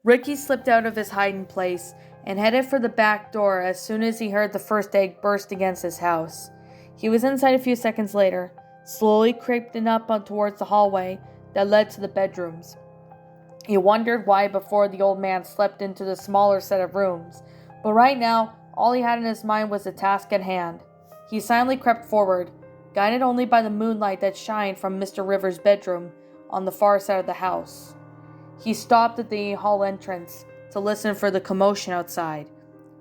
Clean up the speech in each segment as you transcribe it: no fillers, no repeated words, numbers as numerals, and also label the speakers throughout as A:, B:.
A: Ricky slipped out of his hiding place and headed for the back door as soon as he heard the first egg burst against his house. He was inside a few seconds later, slowly creeping up towards the hallway that led to the bedrooms. He wondered why before the old man slept into the smaller set of rooms, but right now, all he had in his mind was the task at hand. He silently crept forward, guided only by the moonlight that shined from Mr. Rivers' bedroom on the far side of the house. He stopped at the hall entrance to listen for the commotion outside,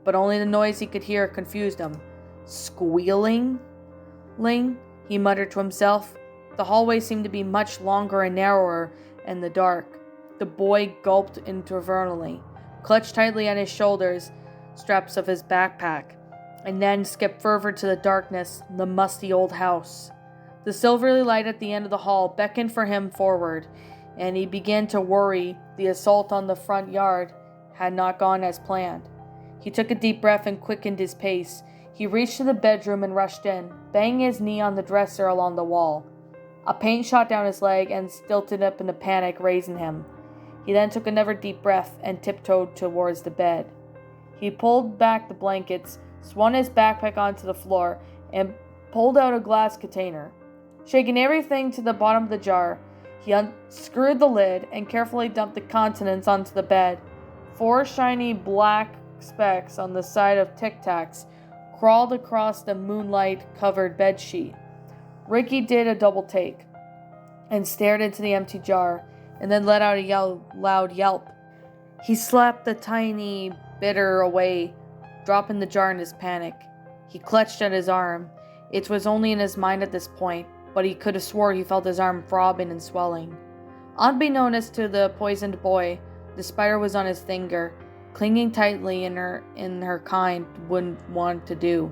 A: but only the noise he could hear confused him. Squealing? He muttered to himself. The hallway seemed to be much longer and narrower in the dark. The boy gulped internally, clutched tightly at his shoulders straps of his backpack, and then skipped further to the darkness, the musty old house. The silvery light at the end of the hall beckoned for him forward, and he began to worry the assault on the front yard had not gone as planned. He took a deep breath and quickened his pace. He reached to the bedroom and rushed in, banging his knee on the dresser along the wall. A pain shot down his leg and stilted up in a panic, raising him. He then took another deep breath and tiptoed towards the bed. He pulled back the blankets, swung his backpack onto the floor, and pulled out a glass container. Shaking everything to the bottom of the jar, he unscrewed the lid and carefully dumped the contents onto the bed. 4 shiny black specks on the side of Tic Tacs crawled across the moonlight-covered bedsheet. Ricky did a double take and stared into the empty jar, and then let out a loud yelp. He slapped the tiny bitter away, dropping the jar in his panic. He clutched at his arm. It was only in his mind at this point, but he could have swore he felt his arm throbbing and swelling. Unbeknownst to the poisoned boy, the spider was on his finger, clinging tightly in her kind wouldn't want to do.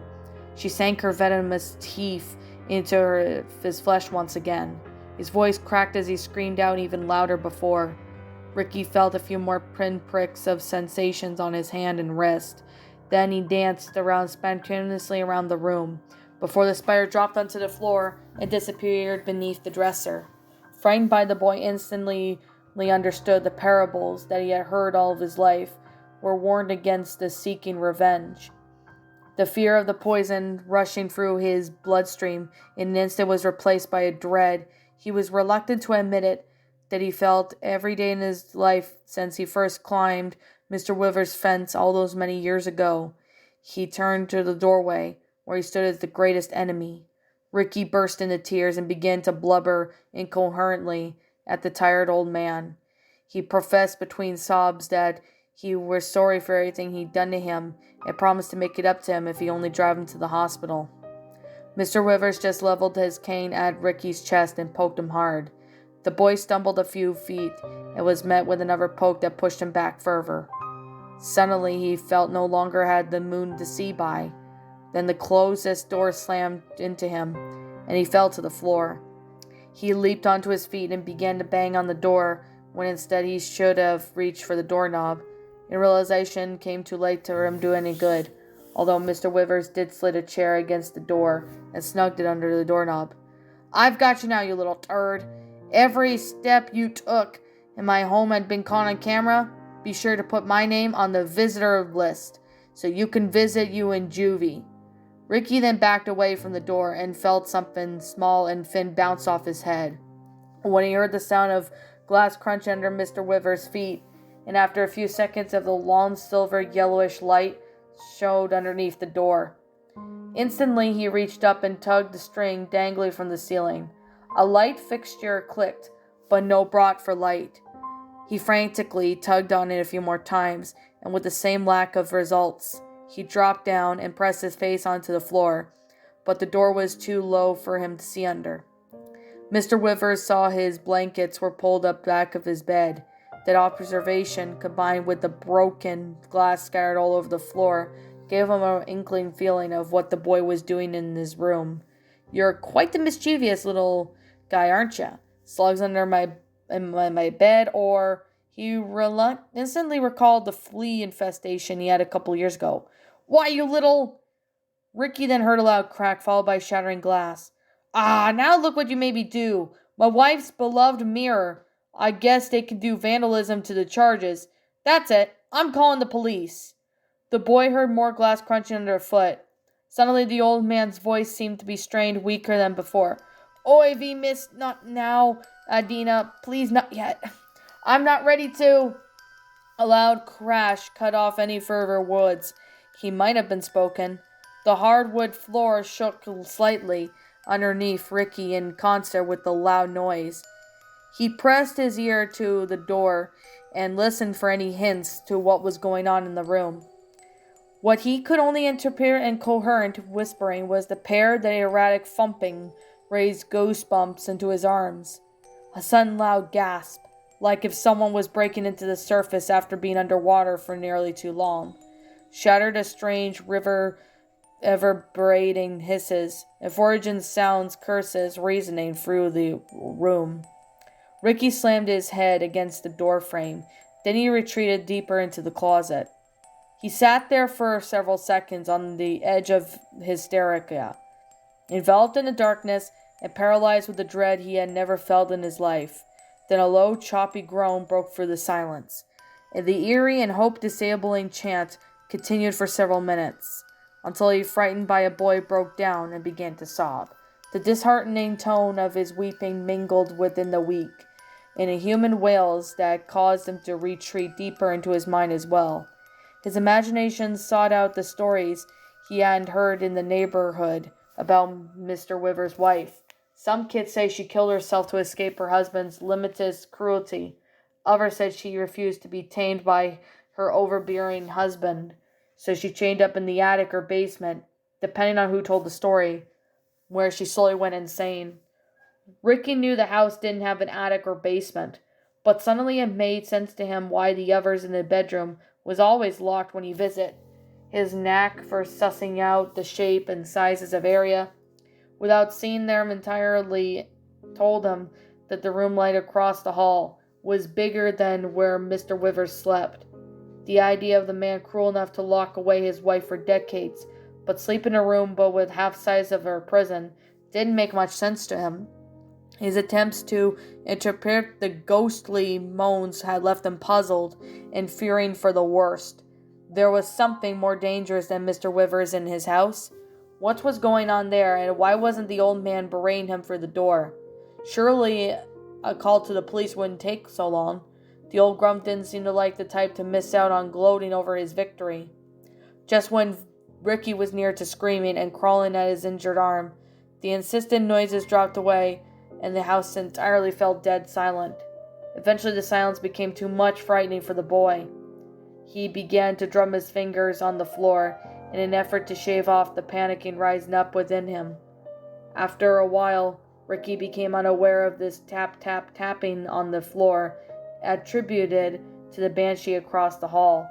A: She sank her venomous teeth into his flesh once again. His voice cracked as he screamed out even louder before. Ricky felt a few more pinpricks of sensations on his hand and wrist. Then he danced around spontaneously around the room, before the spider dropped onto the floor and disappeared beneath the dresser. Frightened by the boy instantly understood the parables that he had heard all of his life were warned against the seeking revenge. The fear of the poison rushing through his bloodstream in an instant was replaced by a dread he was reluctant to admit it that he felt every day in his life since he first climbed Mr. Rivers' fence all those many years ago. He turned to the doorway, where he stood as the greatest enemy. Ricky burst into tears and began to blubber incoherently at the tired old man. He professed between sobs that he was sorry for everything he'd done to him and promised to make it up to him if he only drove him to the hospital. Mr. Rivers just leveled his cane at Ricky's chest and poked him hard. The boy stumbled a few feet and was met with another poke that pushed him back further. Suddenly he felt no longer had the moon to see by. Then the closest door slammed into him, and he fell to the floor. He leaped onto his feet and began to bang on the door, when instead he should have reached for the doorknob. And realization came too late to him do any good, although Mr. Rivers did slid a chair against the door and snugged it under the doorknob. "I've got you now, you little turd. Every step you took in my home had been caught on camera. Be sure to put my name on the visitor list, so you can visit you in juvie." Ricky then backed away from the door and felt something small and thin bounce off his head. When he heard the sound of glass crunch under Mr. Rivers' feet, and after a few seconds of the long silver yellowish light showed underneath the door. Instantly he reached up and tugged the string dangling from the ceiling. A light fixture clicked, but no brought for light. He frantically tugged on it a few more times, and with the same lack of results. He dropped down and pressed his face onto the floor, but the door was too low for him to see under. Mr. Rivers saw his blankets were pulled up back of his bed. That observation, combined with the broken glass scattered all over the floor, gave him an inkling feeling of what the boy was doing in his room. "You're quite the mischievous little guy, aren't you? Slugs under my bed," or he instantly recalled the flea infestation he had a couple years ago. "Why, you little—" Ricky then heard a loud crack, followed by shattering glass. "Ah, now look what you made me do. My wife's beloved mirror. I guess they can do vandalism to the charges. That's it. I'm calling the police. The boy heard more glass crunching under foot. Suddenly the old man's voice seemed to be strained weaker than before. Oi, V, miss, not now, Adina. Please, not yet. I'm not ready to. A loud crash cut off any further words. He might have been spoken. The hardwood floor shook slightly underneath Ricky in concert with the loud noise. He pressed his ear to the door and listened for any hints to what was going on in the room. What he could only interpret in coherent whispering was the pair that erratic thumping raised goosebumps into his arms. A sudden loud gasp, like if someone was breaking into the surface after being underwater for nearly too long, shattered a strange river reverberating hisses, effulgent sounds, curses, reasoning through the room. Ricky slammed his head against the door frame. Then he retreated deeper into the closet. He sat there for several seconds on the edge of hysteria, enveloped in the darkness and paralyzed with the dread he had never felt in his life. Then a low, choppy groan broke through the silence, and the eerie and hope-disabling chant continued for several minutes, until he, frightened by a boy, broke down and began to sob. The disheartening tone of his weeping mingled within the weak, in a human wails that caused him to retreat deeper into his mind as well. His imagination sought out the stories he had heard in the neighborhood about Mr. Wiver's wife. Some kids say she killed herself to escape her husband's limitless cruelty. Others said she refused to be tamed by her overbearing husband, so she chained up in the attic or basement, depending on who told the story, where she slowly went insane. Ricky knew the house didn't have an attic or basement, but suddenly it made sense to him why the others in the bedroom was always locked when he visited. His knack for sussing out the shape and sizes of area without seeing them entirely told him that the room light across the hall was bigger than where Mr. Wivers slept. The idea of the man cruel enough to lock away his wife for decades, but sleep in a room but with half size of her prison, didn't make much sense to him. His attempts to interpret the ghostly moans had left him puzzled and fearing for the worst. There was something more dangerous than Mr. Wivers in his house. What was going on there, and why wasn't the old man berating him for the door? Surely a call to the police wouldn't take so long. The old grump didn't seem to like the type to miss out on gloating over his victory. Just when Ricky was near to screaming and crawling at his injured arm, the insistent noises dropped away, and the house entirely fell dead silent. Eventually the silence became too much frightening for the boy. He began to drum his fingers on the floor in an effort to shave off the panicking rising up within him. After a while, Ricky became unaware of this tapping on the floor, attributed to the banshee across the hall.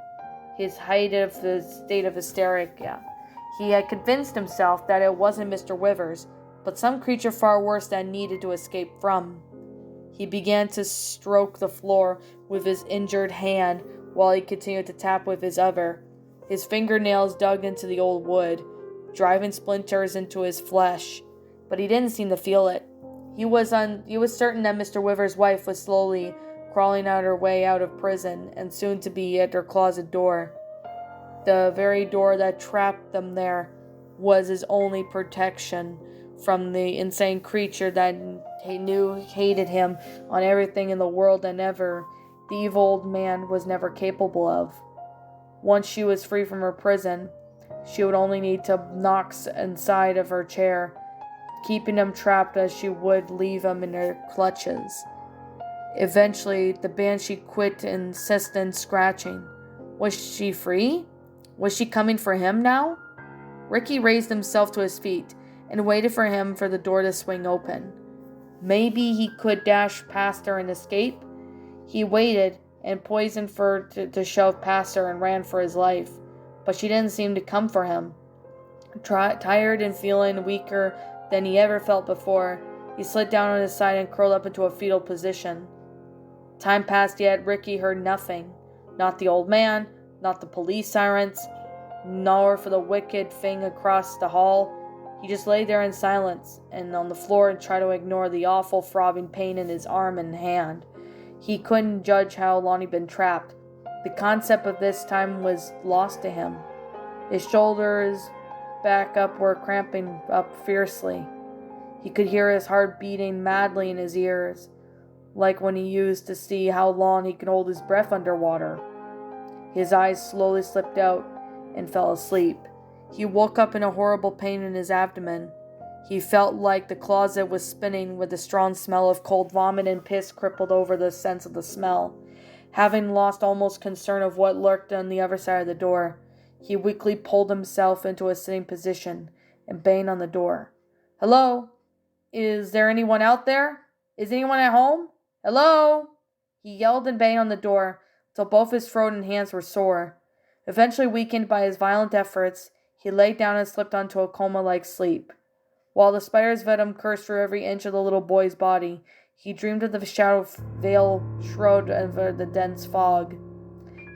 A: His height of the state of hysteria. He had convinced himself that it wasn't Mr. Wivers, but some creature far worse that needed to escape from. He began to stroke the floor with his injured hand while he continued to tap with his other. His fingernails dug into the old wood, driving splinters into his flesh, but he didn't seem to feel it. He was certain that Mr. Wiver's wife was slowly crawling out her way out of prison and soon to be at her closet door. The very door that trapped them there was his only protection from the insane creature that he knew hated him on everything in the world and ever the evil old man was never capable of. Once she was free from her prison, she would only need to knock inside of her chair, keeping him trapped as she would leave him in her clutches. Eventually, the banshee quit insistent scratching. Was she free? Was she coming for him now? Ricky raised himself to his feet and waited for the door to swing open. Maybe he could dash past her and escape? He waited and poised to shove past her and ran for his life, but she didn't seem to come for him. Tired and feeling weaker than he ever felt before, he slid down on his side and curled up into a fetal position. Time passed, yet Ricky heard nothing. Not the old man, not the police sirens, nor for the wicked thing across the hall. He just lay there in silence and on the floor and tried to ignore the awful throbbing pain in his arm and hand. He couldn't judge how long he'd been trapped. The concept of this time was lost to him. His shoulders back up were cramping up fiercely. He could hear his heart beating madly in his ears, like when he used to see how long he could hold his breath underwater. His eyes slowly slipped out and fell asleep. He woke up in a horrible pain in his abdomen. He felt like the closet was spinning with the strong smell of cold vomit and piss crippled over the sense of the smell. Having lost almost concern of what lurked on the other side of the door, he weakly pulled himself into a sitting position and banged on the door. "Hello? Is there anyone out there? Is anyone at home? Hello?" He yelled and banged on the door till both his throat and hands were sore. Eventually weakened by his violent efforts, he lay down and slipped onto a coma-like sleep. While the spider's venom coursed through every inch of the little boy's body, he dreamed of the shadow veil shroud over the dense fog.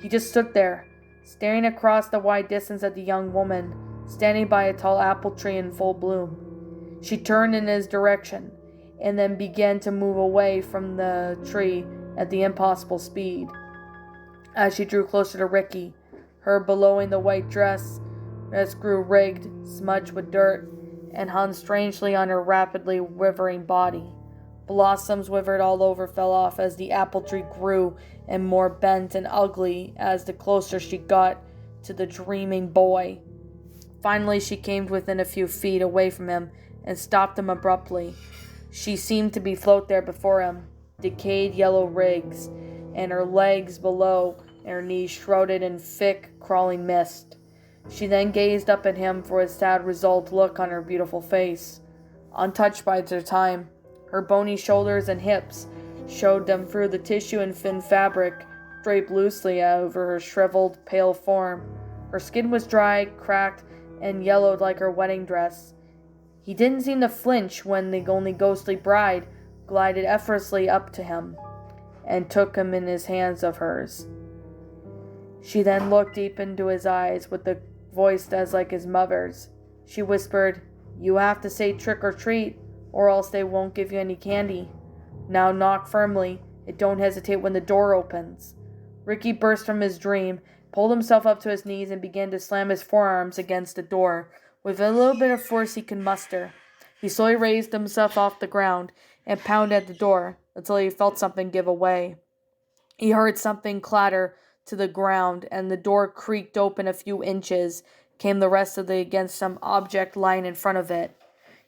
A: He just stood there, staring across the wide distance at the young woman, standing by a tall apple tree in full bloom. She turned in his direction, and then began to move away from the tree at the impossible speed. As she drew closer to Ricky, her billowing the white dress grew rigged, smudged with dirt, and hung strangely on her rapidly withering body. Blossoms withered all over fell off as the apple tree grew and more bent and ugly as the closer she got to the dreaming boy. Finally, she came within a few feet away from him and stopped him abruptly. She seemed to be float there before him, decayed yellow rigs, and her legs below and her knees shrouded in thick, crawling mist. She then gazed up at him for a sad, resolved look on her beautiful face. Untouched by their time, her bony shoulders and hips showed them through the tissue and thin fabric draped loosely over her shriveled, pale form. Her skin was dry, cracked, and yellowed like her wedding dress. He didn't seem to flinch when the only ghostly bride glided effortlessly up to him and took him in his hands of hers. She then looked deep into his eyes with a voice as like his mother's. She whispered, "You have to say trick or treat, or else they won't give you any candy. Now knock firmly, and don't hesitate when the door opens." Ricky burst from his dream, pulled himself up to his knees, and began to slam his forearms against the door with a little bit of force he could muster. He slowly raised himself off the ground and pounded at the door until he felt something give away. He heard something clatter to the ground, and the door creaked open a few inches, came the rest of it against some object lying in front of it.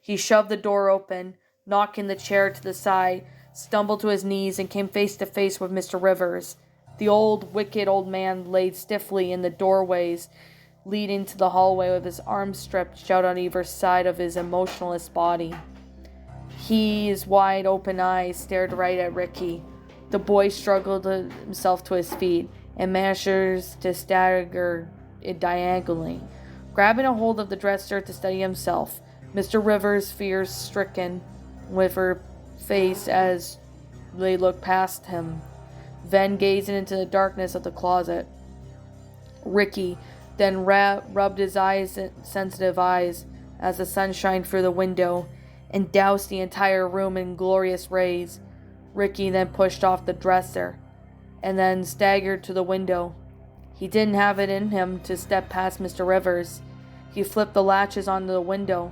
A: He shoved the door open, knocking the chair to the side, stumbled to his knees, and came face to face with Mr. Rivers. The wicked old man lay stiffly in the doorways leading to the hallway with his arms stretched out on either side of his emotionless body. His wide open eyes stared right at Ricky. The boy struggled himself to his feet and managed to stagger diagonally, grabbing a hold of the dresser to steady himself. Mr. Rivers, fear-stricken, with her face as they looked past him, then gazing into the darkness of the closet. Ricky then rubbed his sensitive eyes as the sun shined through the window and doused the entire room in glorious rays. Ricky then pushed off the dresser and then staggered to the window. He didn't have it in him to step past Mr. Rivers. He flipped the latches onto the window,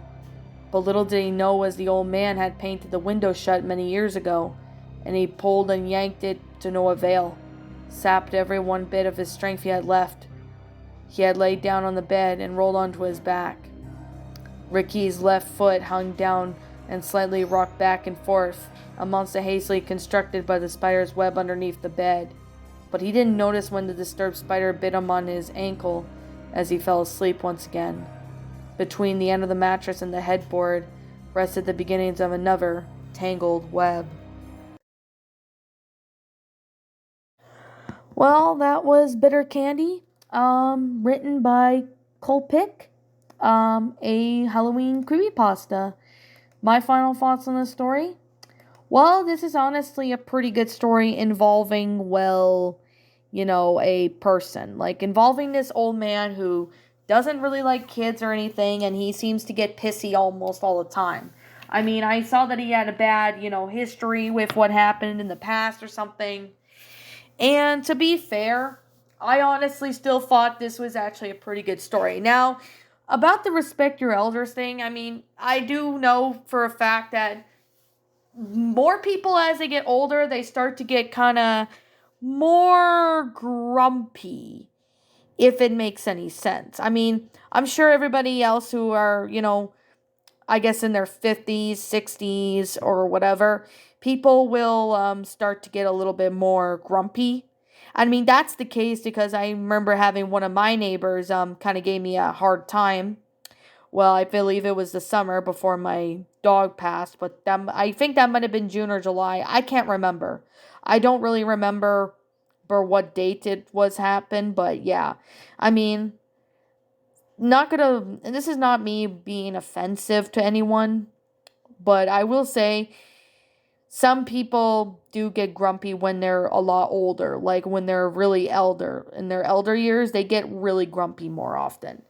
A: but little did he know as the old man had painted the window shut many years ago, and he pulled and yanked it to no avail, sapped every one bit of his strength he had left. He had laid down on the bed and rolled onto his back. Ricky's left foot hung down and slightly rocked back and forth amongst the hastily constructed by the spider's web underneath the bed, but he didn't notice when the disturbed spider bit him on his ankle as he fell asleep once again. Between the end of the mattress and the headboard rested the beginnings of another tangled web. Well, that was Bitter Candy, written by Kolpik, a Halloween creepypasta. My final thoughts on the story? Well, this is honestly a pretty good story involving, a person. Like, involving this old man who doesn't really like kids or anything, and he seems to get pissy almost all the time. I mean, I saw that he had a bad, history with what happened in the past or something. And to be fair, I honestly still thought this was actually a pretty good story. Now, about the respect your elders thing, I mean, I do know for a fact that more people as they get older, they start to get kind of more grumpy, if it makes any sense. I mean, I'm sure everybody else who are, I guess in their 50s, 60s, or whatever, people will start to get a little bit more grumpy. I mean, that's the case because I remember having one of my neighbors kind of gave me a hard time. Well, I believe it was the summer before my dog passed, but I think that might have been June or July. I can't remember. I don't really remember for what date it was happened, but yeah. I mean, not gonna, and this is not me being offensive to anyone, but I will say some people do get grumpy when they're a lot older, like when they're really elder. In their elder years, they get really grumpy more often.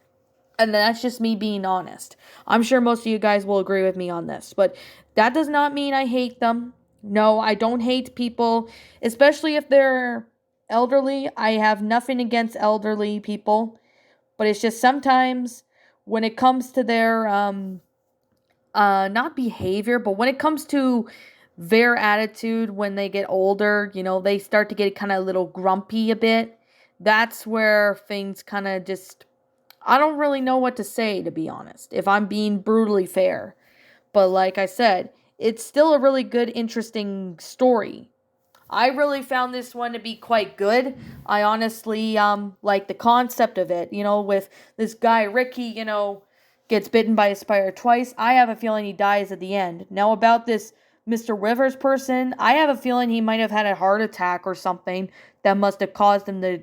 A: And that's just me being honest. I'm sure most of you guys will agree with me on this, but that does not mean I hate them. No, I don't hate people, especially if they're elderly. I have nothing against elderly people, but it's just sometimes when it comes to their not behavior, but when it comes to their attitude when they get older, they start to get kind of a little grumpy a bit. That's where things kind of just, I don't really know what to say, to be honest, if I'm being brutally fair. But like I said, it's still a really good, interesting story. I really found this one to be quite good. I honestly like the concept of it, with this guy Ricky, gets bitten by a spider twice. I have a feeling he dies at the end. Now about this Mr. Rivers person, I have a feeling he might have had a heart attack or something that must have caused him to,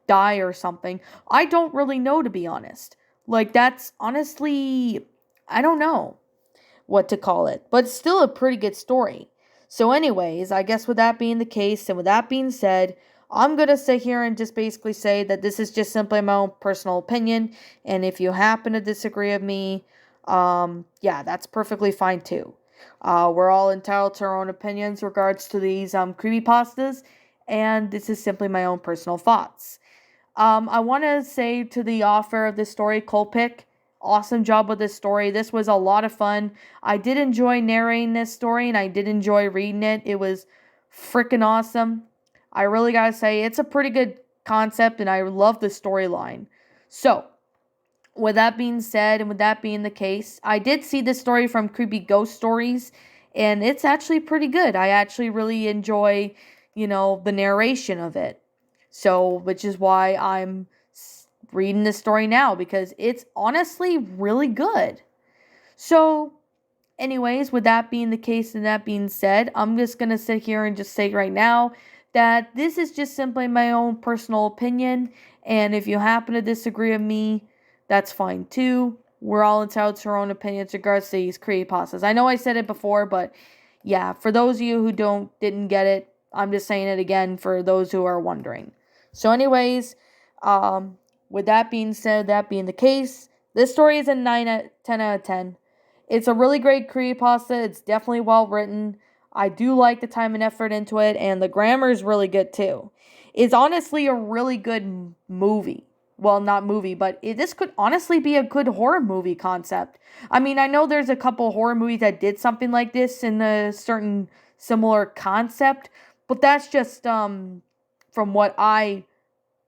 A: die or something. I don't really know, to be honest. Like, that's honestly, I don't know what to call it, but it's still a pretty good story. So anyways, I guess with that being the case and with that being said, I'm going to sit here and just basically say that this is just simply my own personal opinion, and if you happen to disagree with me, yeah, that's perfectly fine too. We're all entitled to our own opinions regards to these creepypastas, and this is simply my own personal thoughts. I want to say to the author of this story, Kolpik, awesome job with this story. This was a lot of fun. I did enjoy narrating this story, and I did enjoy reading it. It was freaking awesome. I really gotta say, it's a pretty good concept, and I love the storyline. So, with that being said, and with that being the case, I did see this story from Creepy Ghost Stories, and it's actually pretty good. I actually really enjoy, the narration of it. So, which is why I'm reading this story now, because it's honestly really good. So, anyways, with that being the case and that being said, I'm just going to sit here and just say right now that this is just simply my own personal opinion. And if you happen to disagree with me, that's fine too. We're all entitled to our own opinions regards to these creepypastas. I know I said it before, but yeah, for those of you who didn't get it, I'm just saying it again for those who are wondering. So anyways, with that being said, that being the case, this story is a 10 out of 10. It's a really great creepypasta. It's definitely well written. I do like the time and effort into it, and the grammar is really good too. It's honestly a really good movie. Well, not movie, but this could honestly be a good horror movie concept. I mean, I know there's a couple horror movies that did something like this in a certain similar concept, but that's just from what I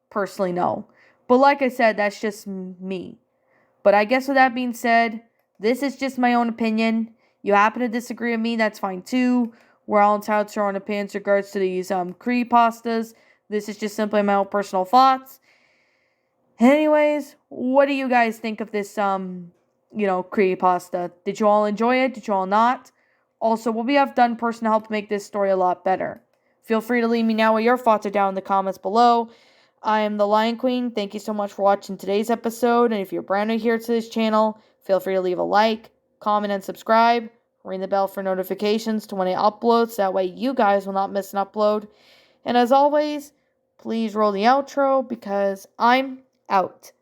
A: personally know. But like I said, that's just me. But I guess with that being said, this is just my own opinion. You happen to disagree with me, that's fine too. We're all entitled to our own opinions in regards to these creepypastas. This is just simply my own personal thoughts. Anyways, what do you guys think of this creepypasta? Did you all enjoy it? Did you all not? Also, what we have done personally helped make this story a lot better. Feel free to leave me now what your thoughts are down in the comments below. I am the Lion Queen. Thank you so much for watching today's episode. And if you're brand new here to this channel, feel free to leave a like, comment, and subscribe. Ring the bell for notifications to when I upload, so that way you guys will not miss an upload. And as always, please roll the outro because I'm out.